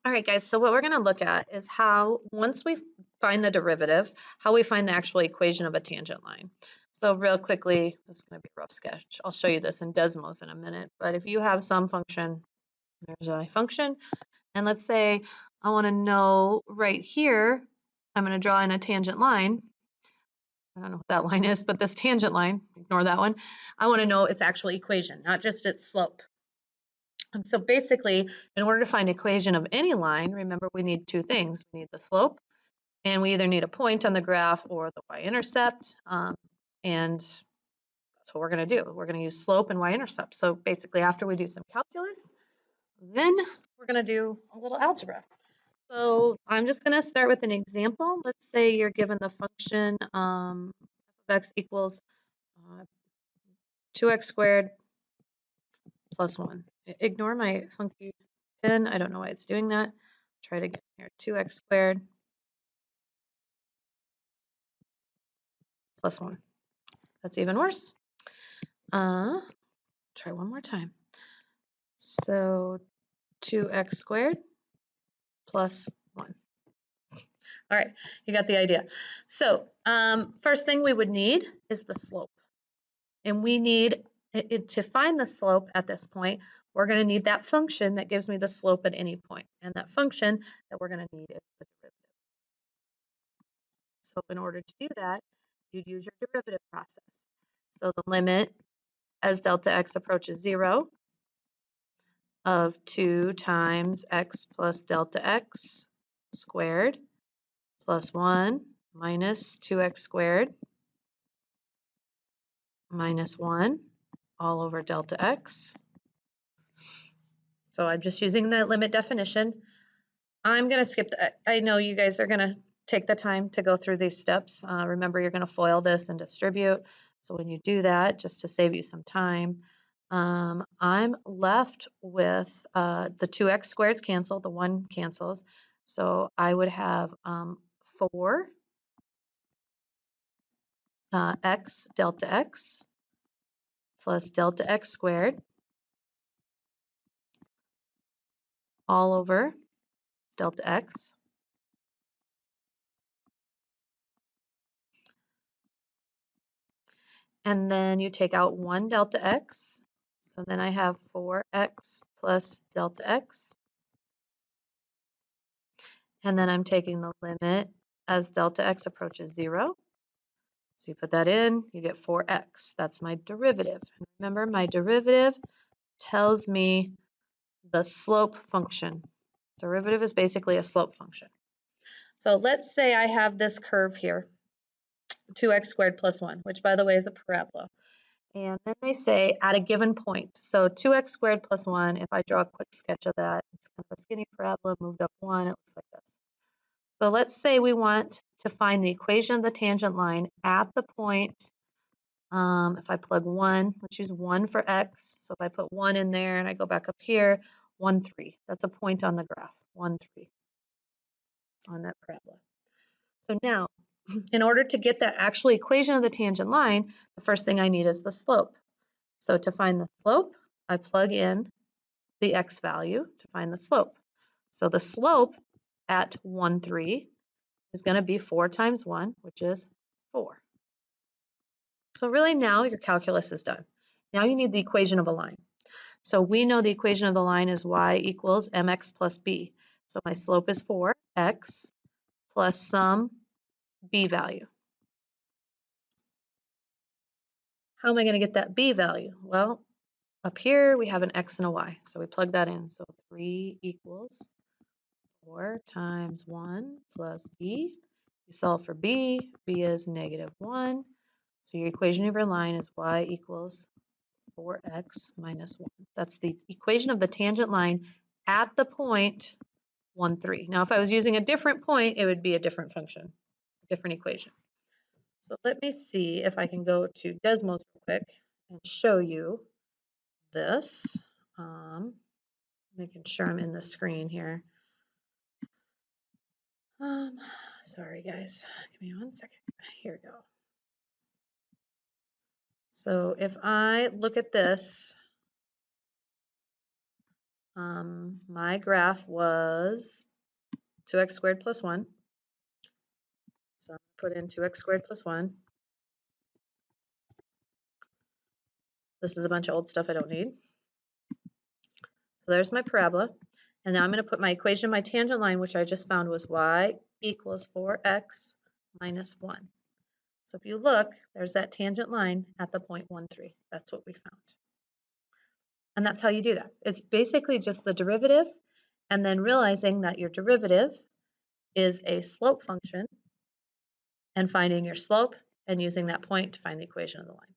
All right, guys, so what we're going to look at is how, once we find the derivative, how we find the actual equation of a tangent line. So real quickly, this is going to be a rough sketch. I'll show you this in Desmos in a minute, but if you have some function, there's a function, and let's say I want to know right here, I'm going to draw in a tangent line. I don't know what that line is, but this tangent line, ignore that one. I want to know its actual equation, not just its slope. So basically, in order to find equation of any line, remember we need two things. We need the slope, and we either need a point on the graph or the y-intercept. And that's what we're going to do. We're going to use slope and y-intercept. So basically, after we do some calculus, then we're going to do a little algebra. So I'm just going to start with an example. Let's say you're given the function f of x equals 2x squared plus 1. Ignore my funky pen. I don't know why it's doing that. Try it again here. 2x squared plus 1. That's even worse. Try one more time. So 2x squared plus 1. All right, you got the idea. So first thing we would need is the slope. And we need, to find the slope at this point, we're going to need that function that gives me the slope at any point. And that function that we're going to need is the derivative. So in order to do that, you'd use your derivative process. So the limit as delta x approaches 0 of 2 times x plus delta x squared plus 1 minus 2x squared minus 1 all over delta x. So I'm just using the limit definition. I'm going to skip I know you guys are going to take the time to go through these steps. Remember, you're going to FOIL this and distribute. So when you do that, just to save you some time, I'm left with the 2x squareds cancel, the 1 cancels. So I would have 4 x delta x plus delta x squared all over delta x. And then you take out 1 delta x. So then I have 4x plus delta x. And then I'm taking the limit as delta x approaches 0. So you put that in, you get 4x. That's my derivative. And remember, my derivative tells me the slope function. Derivative is basically a slope function. So let's say I have this curve here, 2x squared plus 1, which by the way is a parabola. And then they say at a given point. So 2x squared plus 1, if I draw a quick sketch of that, it's kind of a skinny parabola, moved up 1, it looks like this. So let's say we want to find the equation of the tangent line at the point, if I plug 1, let's use 1 for x. So if I put 1 in there and I go back up here, 1, 3. That's a point on the graph, 1, 3 on that parabola. So now, in order to get that actual equation of the tangent line, the first thing I need is the slope. So to find the slope, I plug in the x value to find the slope. So the slope at 1, 3 is going to be 4 times 1, which is 4. So really now your calculus is done. Now you need the equation of a line. So we know the equation of the line is y equals mx plus b. So my slope is 4x plus some b value. How am I going to get that b value? Well, up here we have an x and a y, so we plug that in. So 3 equals 4 times 1 plus b. You solve for b. B is -1. So your equation of your line is y equals 4x minus 1. That's the equation of the tangent line at the point 1, 3. Now, if I was using a different point, it would be a different function, a different equation. So let me see if I can go to Desmos real quick and show you this. Making sure I'm in the screen here. Sorry, guys. Give me 1 second. Here we go. So if I look at this, My graph was 2x squared plus 1. So I'm going to put in 2x squared plus 1. This is a bunch of old stuff I don't need. So there's my parabola. And now I'm going to put my equation of my tangent line, which I just found was y equals 4x minus 1. So if you look, there's that tangent line at the point 1, 3. That's what we found. And that's how you do that. It's basically just the derivative and then realizing that your derivative is a slope function and finding your slope and using that point to find the equation of the line.